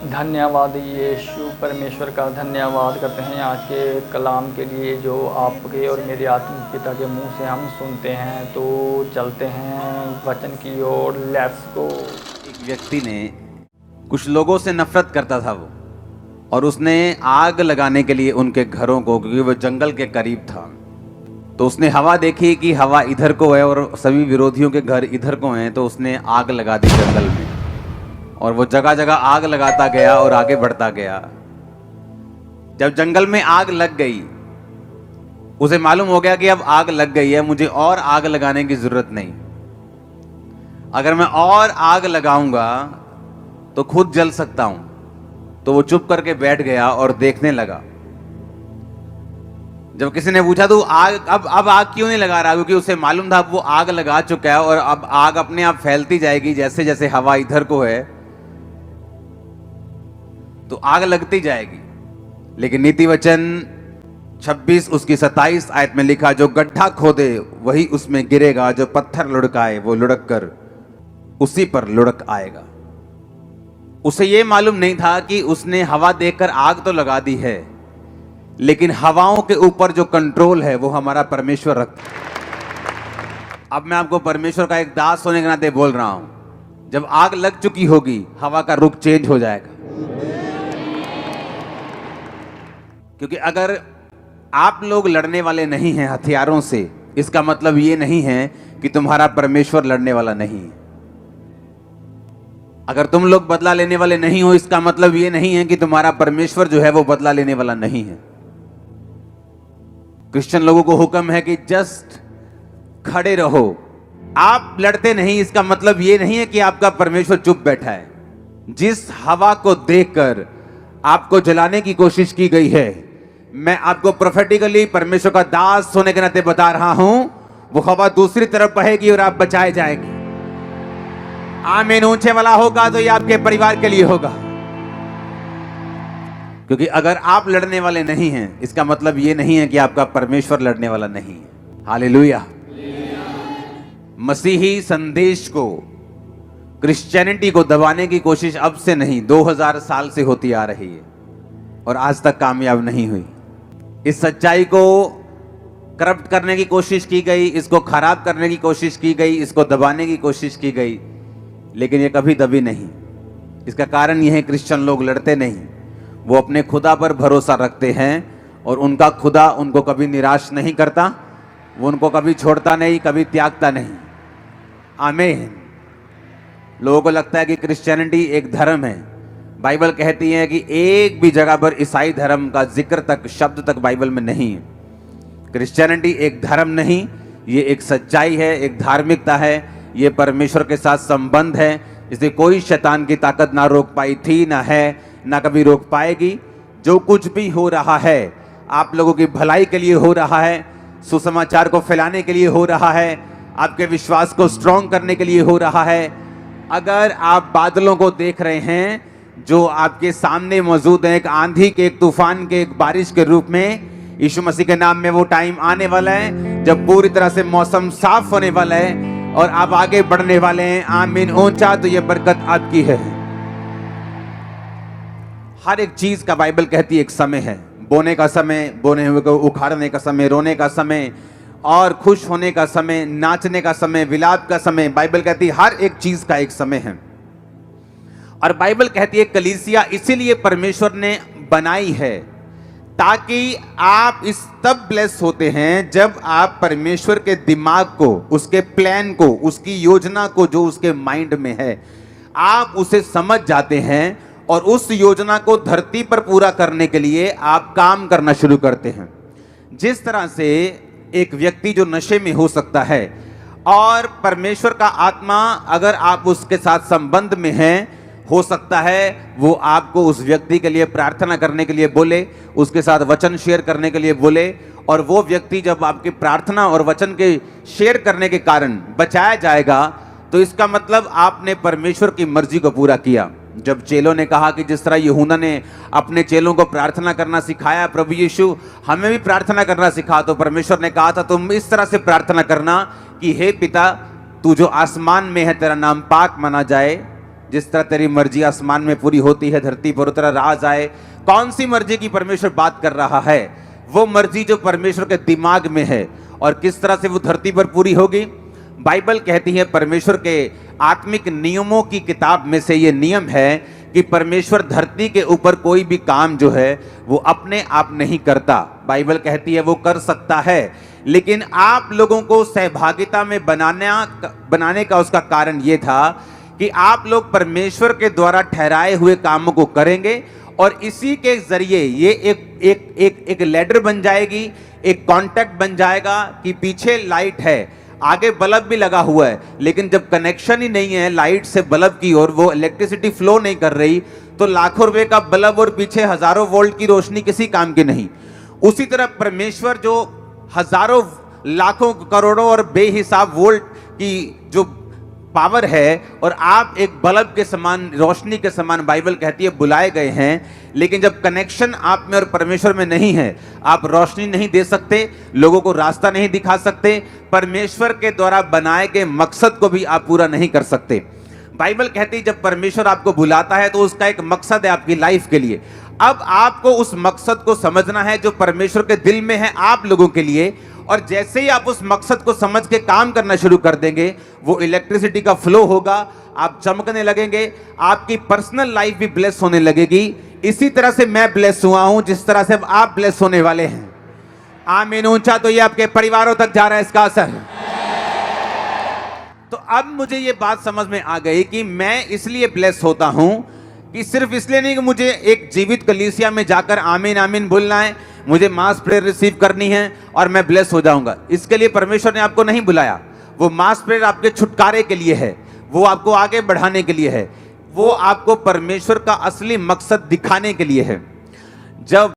धन्यवाद यीशु परमेश्वर का धन्यवाद करते हैं आज के कलाम के लिए जो आपके और मेरे आत्मिक पिता के मुंह से हम सुनते हैं। तो चलते हैं वचन की ओर। Let's go. एक व्यक्ति ने कुछ लोगों से नफरत करता था वो, और उसने आग लगाने के लिए उनके घरों को, क्योंकि वो जंगल के करीब था, तो उसने हवा देखी कि हवा इधर को है और सभी विरोधियों के घर इधर को हैं, तो उसने आग लगा दी जंगल में। और वो जगह जगह आग लगाता गया और आगे बढ़ता गया। जब जंगल में आग लग गई, उसे मालूम हो गया कि अब आग लग गई है, मुझे और आग लगाने की जरूरत नहीं। अगर मैं और आग लगाऊंगा तो खुद जल सकता हूं। तो वो चुप करके बैठ गया और देखने लगा। जब किसी ने पूछा तो अब आग क्यों नहीं लगा रहा, क्योंकि उसे मालूम था अब वो आग लगा चुका है और अब आग अपने आप फैलती जाएगी। जैसे जैसे हवा इधर को है तो आग लगती जाएगी। लेकिन नीति वचन 26 उसकी 27 आयत में लिखा, जो गड्ढा खोदे वही उसमें गिरेगा, जो पत्थर लुढ़काए वो लुढ़क कर उसी पर लुढ़क आएगा। उसे यह मालूम नहीं था कि उसने हवा देखकर आग तो लगा दी है, लेकिन हवाओं के ऊपर जो कंट्रोल है वो हमारा परमेश्वर रखता है। अब मैं आपको परमेश्वर का एक दास होने के नाते बोल रहा हूं, जब आग लग चुकी होगी हवा का रुख चेंज हो जाएगा। क्योंकि अगर आप लोग लड़ने वाले नहीं हैं हथियारों से, इसका मतलब ये नहीं है कि तुम्हारा परमेश्वर लड़ने वाला नहीं है। अगर तुम लोग बदला लेने वाले नहीं हो, इसका मतलब ये नहीं है कि तुम्हारा परमेश्वर जो है वो बदला लेने वाला नहीं है। क्रिश्चियन लोगों को हुक्म है कि जस्ट खड़े रहो। आप लड़ते नहीं, इसका मतलब ये नहीं है कि आपका परमेश्वर चुप बैठा है। जिस हवा को देखकर आपको जलाने की कोशिश की गई है, मैं आपको प्रोफेटिकली परमेश्वर का दास होने के नाते बता रहा हूं, वो हवा दूसरी तरफ बहेगी और आप बचाए जाएंगे। आमीन ऊंचे वाला होगा तो ये आपके परिवार के लिए होगा। क्योंकि अगर आप लड़ने वाले नहीं हैं, इसका मतलब ये नहीं है कि आपका परमेश्वर लड़ने वाला नहीं है। हालेलुया। मसीही संदेश को, क्रिश्चियनिटी को दबाने की कोशिश अब से नहीं, 2000 साल से होती आ रही है और आज तक कामयाब नहीं हुई। इस सच्चाई को करप्ट करने की कोशिश की गई, इसको खराब करने की कोशिश की गई, इसको दबाने की कोशिश की गई, लेकिन ये कभी दबी नहीं। इसका कारण यह है क्रिश्चियन लोग लड़ते नहीं, वो अपने खुदा पर भरोसा रखते हैं और उनका खुदा उनको कभी निराश नहीं करता, वो उनको कभी छोड़ता नहीं, कभी त्यागता नहीं। आमीन। लोगों को लगता है कि क्रिश्चियनिटी एक धर्म है। बाइबल कहती है कि एक भी जगह पर ईसाई धर्म का जिक्र तक, शब्द तक बाइबल में नहीं है। क्रिश्चियनिटी एक धर्म नहीं, ये एक सच्चाई है, एक धार्मिकता है, ये परमेश्वर के साथ संबंध है। इसे कोई शैतान की ताकत ना रोक पाई थी, ना है, ना कभी रोक पाएगी। जो कुछ भी हो रहा है आप लोगों की भलाई के लिए हो रहा है, सुसमाचार को फैलाने के लिए हो रहा है, आपके विश्वास को स्ट्रॉन्ग करने के लिए हो रहा है। अगर आप बादलों को देख रहे हैं जो आपके सामने मौजूद है, एक आंधी के, एक तूफान के, एक बारिश के रूप में, यीशु मसीह के नाम में वो टाइम आने वाला है जब पूरी तरह से मौसम साफ होने वाला है और आप आगे बढ़ने वाले हैं। आमीन ऊंचा, तो ये बरकत आपकी है। हर एक चीज का बाइबल कहती है एक समय है। बोने का समय, बोने हुए को उखाड़ने का समय, रोने का समय और खुश होने का समय, नाचने का समय, विलाप का समय। बाइबल कहती है हर एक चीज का एक समय है। और बाइबल कहती है कलीसिया इसीलिए परमेश्वर ने बनाई है ताकि आप इस तब ब्लेस होते हैं जब आप परमेश्वर के दिमाग को, उसके प्लान को, उसकी योजना को, जो उसके माइंड में है, आप उसे समझ जाते हैं और उस योजना को धरती पर पूरा करने के लिए आप काम करना शुरू करते हैं। जिस तरह से एक व्यक्ति जो नशे में हो सकता है और परमेश्वर का आत्मा अगर आप उसके साथ संबंध में हैं, हो सकता है वो आपको उस व्यक्ति के लिए प्रार्थना करने के लिए बोले, उसके साथ वचन शेयर करने के लिए बोले, और वो व्यक्ति जब आपकी प्रार्थना और वचन के शेयर करने के कारण बचाया जाएगा, तो इसका मतलब आपने परमेश्वर की मर्जी को पूरा किया। जब चेलों ने कहा कि जिस तरह यूहन्ना ने अपने चेलों को प्रार्थना करना सिखाया, प्रभु यीशु हमें भी प्रार्थना करना सिखा, तो परमेश्वर ने कहा था तुम इस तरह से प्रार्थना करना कि हे पिता, तू जो आसमान में है तेरा नाम पाक माना जाए, जिस तरह तेरी मर्जी आसमान में पूरी होती है धरती पर उतरा राज आए। कौन सी मर्जी की परमेश्वर बात कर रहा है? वो मर्जी जो परमेश्वर के दिमाग में है। और किस तरह से वो धरती पर पूरी होगी? बाइबल कहती है, परमेश्वर के आत्मिक नियमों की किताब में से ये नियम है कि परमेश्वर धरती के ऊपर कोई भी काम जो है वो अपने आप नहीं करता। बाइबल कहती है वो कर सकता है, लेकिन आप लोगों को सहभागिता में बनाने का उसका कारण ये था कि आप लोग परमेश्वर के द्वारा ठहराए हुए कामों को करेंगे और इसी के जरिए ये एक लैडर बन जाएगी, एक कांटेक्ट बन जाएगा कि पीछे लाइट है, आगे बल्ब भी लगा हुआ है, लेकिन जब कनेक्शन ही नहीं है लाइट से बल्ब की ओर, वो इलेक्ट्रिसिटी फ्लो नहीं कर रही, तो लाखों रुपए का बल्ब और पीछे हजारों वोल्ट की रोशनी किसी काम की नहीं। उसी तरह परमेश्वर जो हजारों लाखों करोड़ों और बेहिसाब वोल्ट की जो पावर है और आप एक बल्ब के समान, रोशनी के समान बाइबल कहती है बुलाए गए हैं, लेकिन जब कनेक्शन आप में और परमेश्वर में नहीं है, आप रोशनी नहीं दे सकते, लोगों को रास्ता नहीं दिखा सकते, परमेश्वर के द्वारा बनाए गए मकसद को भी आप पूरा नहीं कर सकते। बाइबल कहती है जब परमेश्वर आपको बुलाता है तो उसका एक मकसद है आपकी लाइफ के लिए। अब आपको उस मकसद को समझना है जो परमेश्वर के दिल में है आप लोगों के लिए, और जैसे ही आप उस मकसद को समझ के काम करना शुरू कर देंगे, वो इलेक्ट्रिसिटी का फ्लो होगा, आप चमकने लगेंगे, आपकी पर्सनल लाइफ भी ब्लेस होने लगेगी। इसी तरह से मैं ब्लेस हुआ हूं, जिस तरह से अब आप ब्लेस होने वाले हैं। आमीन ऊंचा तो ये आपके परिवारों तक जा रहा है इसका असर। तो अब मुझे ये बात समझ में आ गई कि मैं इसलिए ब्लेस होता हूं कि सिर्फ इसलिए नहीं कि मुझे एक जीवित कलीसिया में जाकर आमीन आमीन बोलना है, मुझे मास प्रेयर रिसीव करनी है और मैं ब्लेस हो जाऊंगा। इसके लिए परमेश्वर ने आपको नहीं बुलाया। वो मास प्रेयर आपके छुटकारे के लिए है, वो आपको आगे बढ़ाने के लिए है, वो आपको परमेश्वर का असली मकसद दिखाने के लिए है। जब